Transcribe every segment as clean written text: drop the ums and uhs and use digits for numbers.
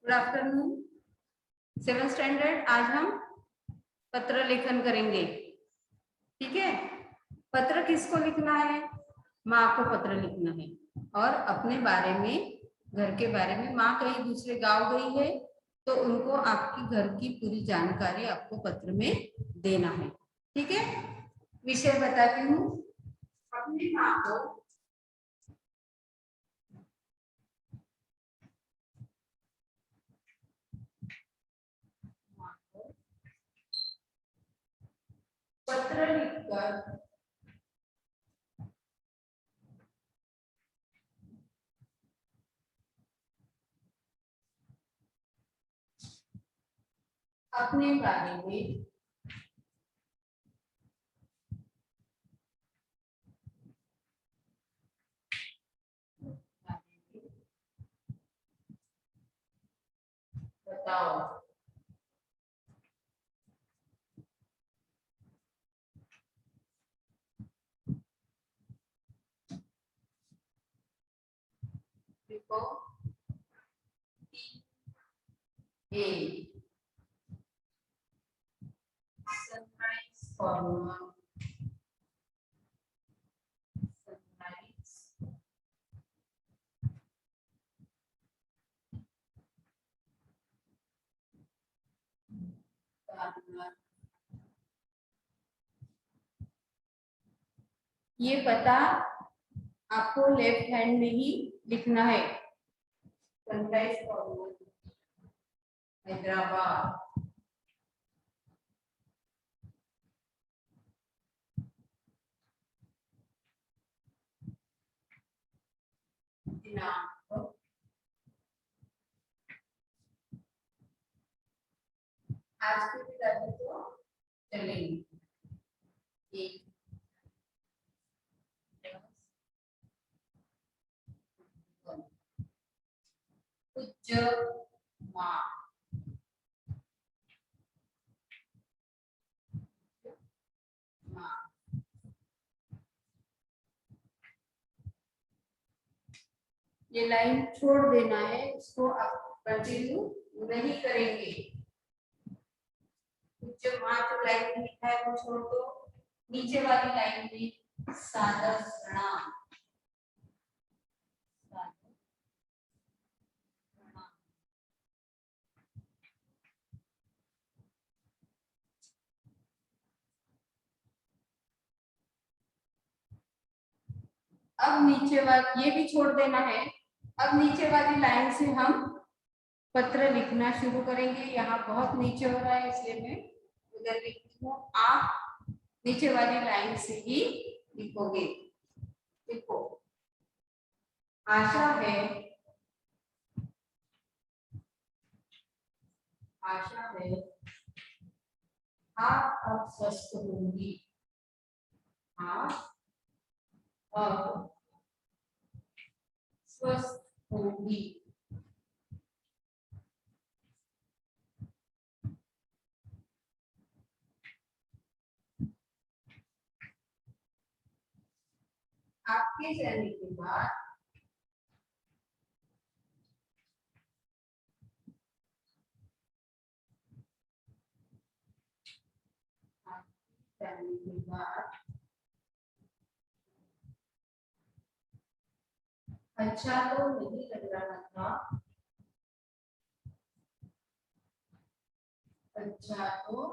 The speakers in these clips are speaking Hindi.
Good afternoon. 7th स्टैंडर्ड, आज हम पत्र लेखन करेंगे। ठीक है, पत्र किसको लिखना है? माँ को पत्र लिखना है और अपने बारे में, घर के बारे में। माँ कहीं दूसरे गांव गई है तो उनको आपकी घर की पूरी जानकारी आपको पत्र में देना है। ठीक है, विषय बताती हूँ। अपनी माँ को पत्र लिखकर अपने बारे में बताओ। देखो, ए सनराइज फॉर्मर, सनराइज फॉर्मर। ये पता आपको लेफ्ट हैंड में ही लिखना है। Sunrise farmer, Hyderabad. दिनांक, आज के दिन तो चलेंगे। एक पूज्य माँ, ये लाइन छोड़ देना है, इसको आप कंटिन्यू नहीं करेंगे। जो माँ जो लाइन लिखा है वो छोड़ दो। नीचे वाली लाइन में सादर प्रणाम, अब नीचे वाली ये भी छोड़ देना है। अब नीचे वाली लाइन से हम पत्र लिखना शुरू करेंगे। यहाँ बहुत नीचे हो रहा है इसलिए मैं उधर लिखती हूँ, आप नीचे वाली लाइन से ही लिखोगे। देखो, आशा है, आशा है आप अब स्वस्थ होंगी, आप अब स्वस्थ होंगी। आपके जाने के बाद जाने के बाद अच्छा तो नहीं लग रहा था, अच्छा तो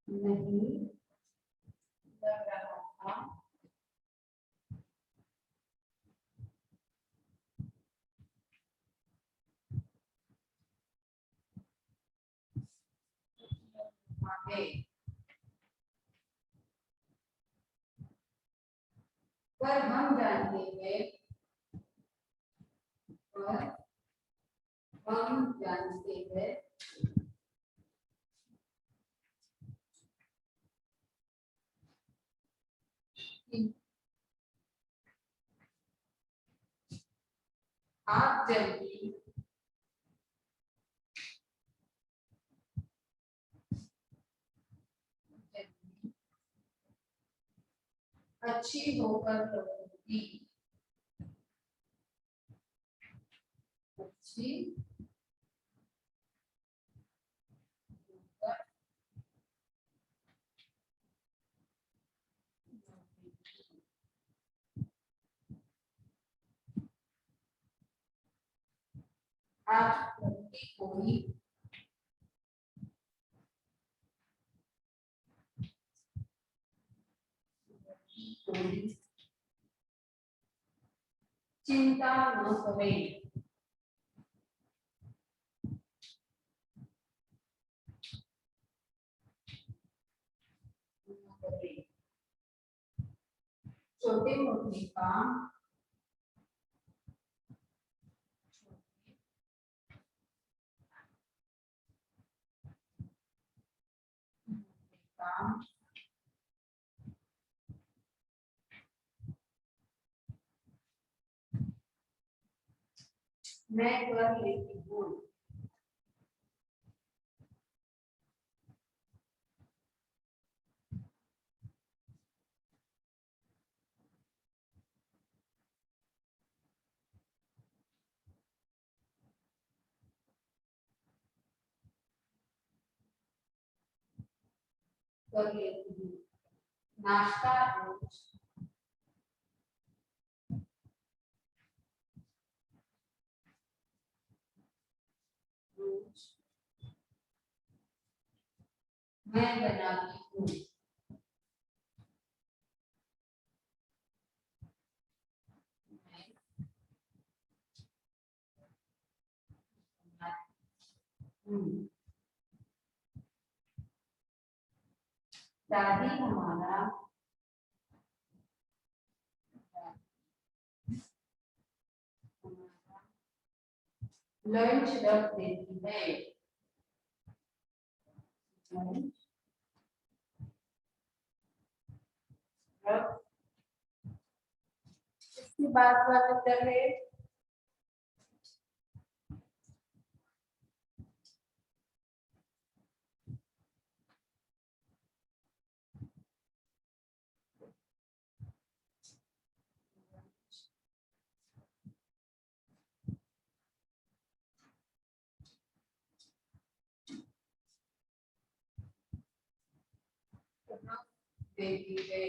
नहीं लग रहा था, पर हम जानते हैं, पर हम जानते हैं कि आप जल्दी अच्छी होकर लौटूंगी, आप कोई चिंता न करें। छोटे मोटे काम मैं कर लेती हूँ। कर लेती हूँ। नाश्ता रोज मैं बनाती हूँ। दादी हमारा लंच रख देती है। इसके बाद वाला उत्तर है देती है।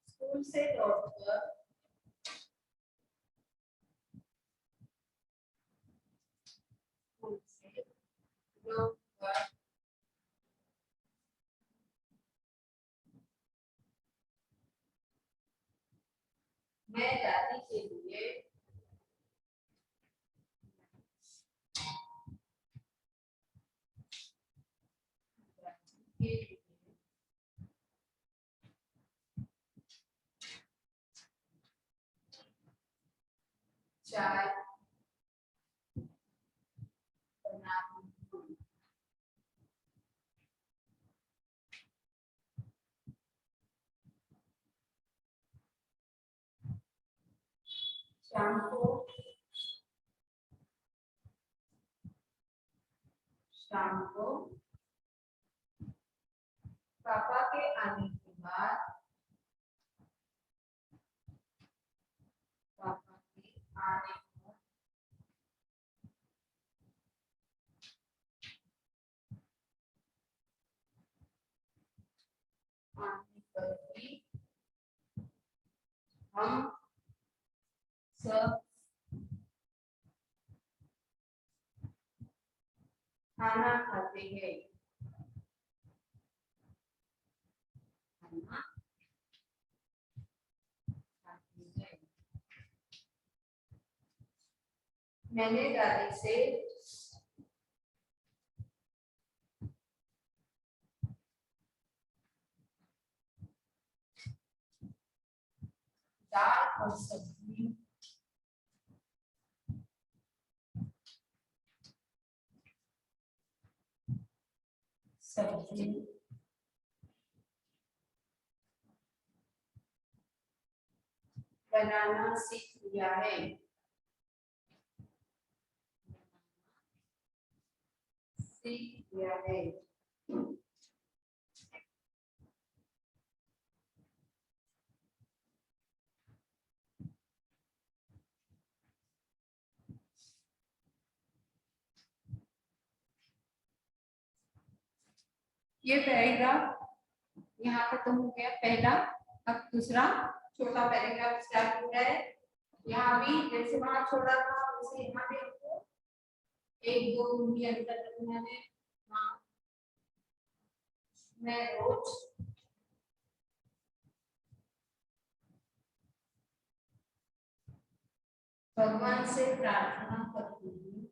स्कूल से लौटकर मैं दादी के लिए चाय बनाती हूँ। शाम को पापा के आने के बाद पापा के आने पर भी हम सब खाना खाते हैं। खाना खाते हैं। मैंने दादी से दाल और सब्जी बनाना सीख लिया है। सीख लिया है। ये पैराग्राफ यहाँ खत्म हो गया पहला। अब दूसरा छोटा पैराग्राफ स्टार्ट हो गया है। यहाँ भी जैसे वहां छोड़ा था वैसे यहाँ भी आपको एक दो दूरी अंतर रखना है। हाँ, मैं रोज भगवान से प्रार्थना करती हूँ।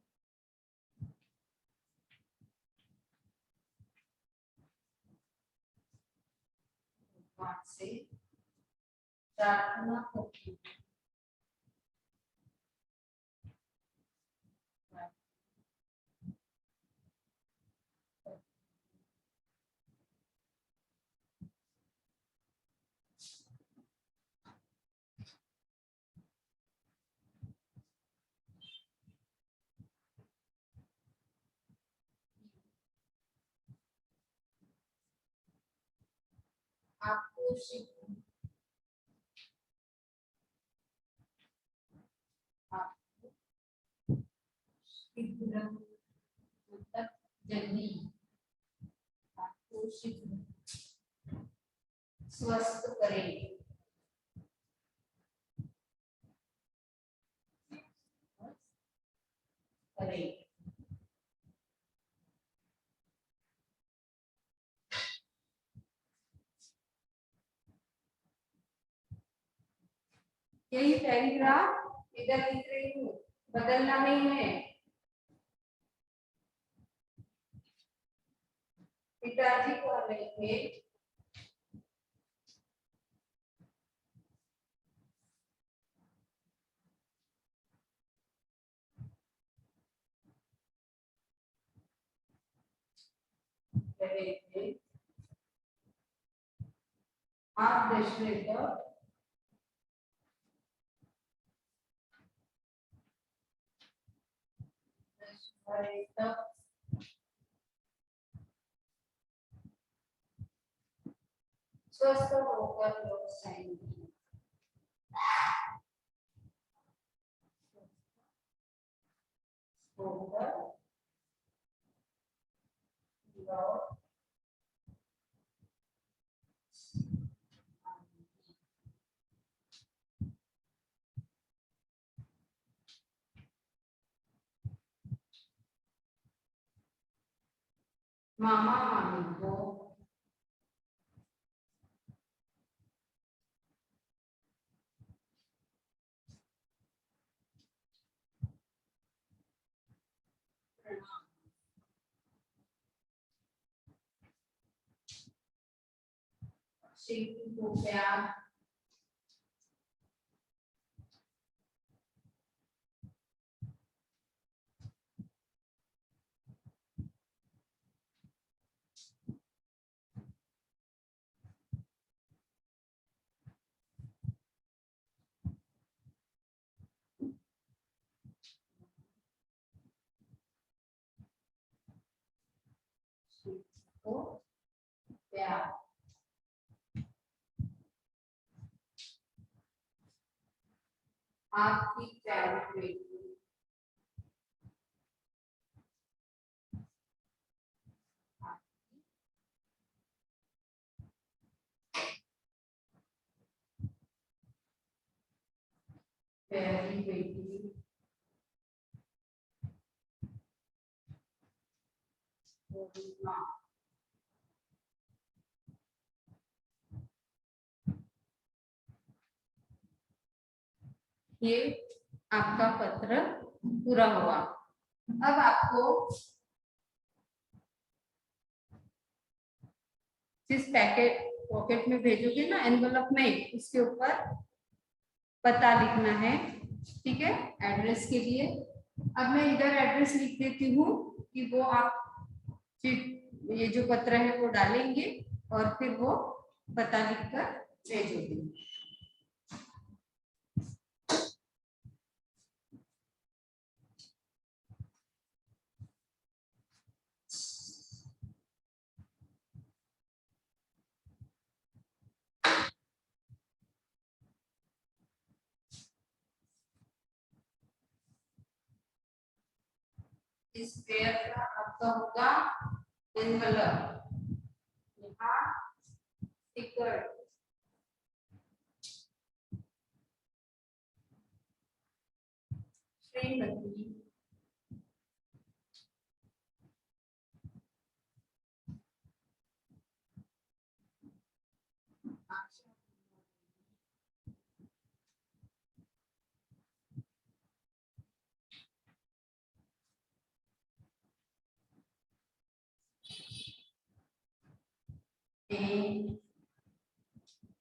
भगवान से प्रार्थना करती हूँ। आपको शीघ्र मतलब जल्दी आपको शीघ्र स्वस्थ करें। यही पैराग्राफ इधर लिख रही हूँ, बदलना नहीं है। पिताजी को रहे थे आप दशरथ स्वस्थ होकर लौट आएंगे। होकर लौट मामा मामी को शिल्पी को प्यार को प्यार आपकी प्यारी बेटी प्यारी बेटी माँ। ये आपका पत्र पूरा हुआ। अब आपको जिस पॉकेट में भेजोगे ना एनवलप में, उसके ऊपर पता लिखना है, ठीक है, एड्रेस के लिए। अब मैं इधर एड्रेस लिख देती हूँ कि वो आप ये जो पत्र है वो डालेंगे और फिर वो पता लिखकर भेजोगे। इस पेयर का आपका होगा एनवलप। टिकट श्रीमती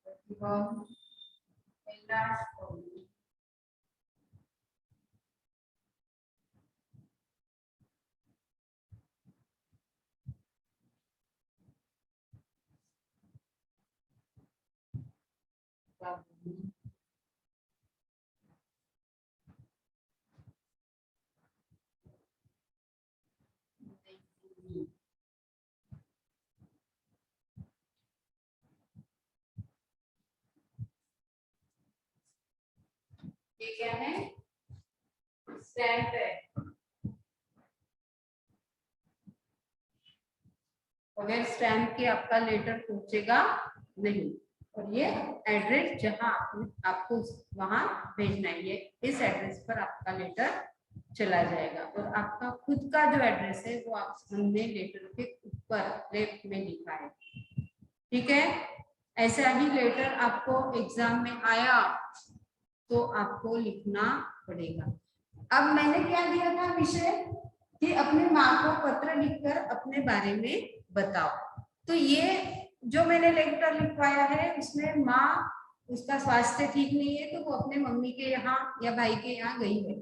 प्रतिबंध कैलाश कौरी ये क्या है? स्टैम्प है। बगैर स्टैम्प के आपका लेटर पहुंचेगा नहीं। और ये एड्रेस जहां आपको वहां भेजना है, ये इस एड्रेस पर आपका लेटर चला जाएगा। और आपका खुद का जो एड्रेस है वो आप हमने लेटर के ऊपर लेफ्ट में लिखा है। ठीक है, ऐसा ही लेटर आपको एग्जाम में आया तो आपको लिखना पड़ेगा। अब मैंने क्या दिया था विषय कि अपने माँ को पत्र लिखकर अपने बारे में बताओ। तो ये जो मैंने लेटर लिखवाया है उसमें माँ, उसका स्वास्थ्य ठीक नहीं है तो वो अपने मम्मी के यहाँ या भाई के यहाँ गई है,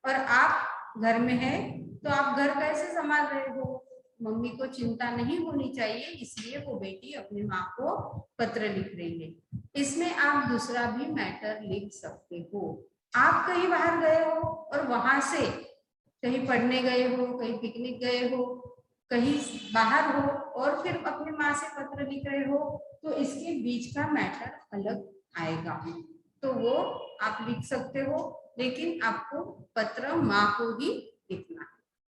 और आप घर में है तो आप घर कैसे संभाल रहे हो, मम्मी को चिंता नहीं होनी चाहिए, इसलिए वो बेटी अपनी माँ को पत्र लिख रही है। इसमें आप दूसरा भी मैटर लिख सकते हो। आप कहीं बाहर गए हो और वहां से कहीं पढ़ने गए हो, कहीं पिकनिक गए हो, कहीं बाहर हो और फिर अपनी माँ से पत्र लिख रहे हो, तो इसके बीच का मैटर अलग आएगा, तो वो आप लिख सकते हो, लेकिन आपको पत्र माँ को ही लिखना है।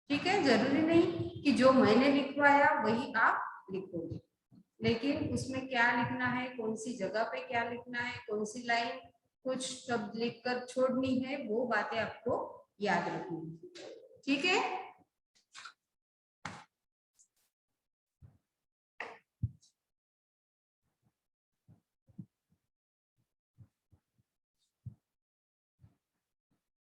ठीक है, जरूरी नहीं कि जो मैंने लिखवाया वही आप लिखोगे, लेकिन उसमें क्या लिखना है, कौन सी जगह पे क्या लिखना है, कौन सी लाइन कुछ शब्द लिखकर छोड़नी है, वो बातें आपको याद रखनी है। ठीक है।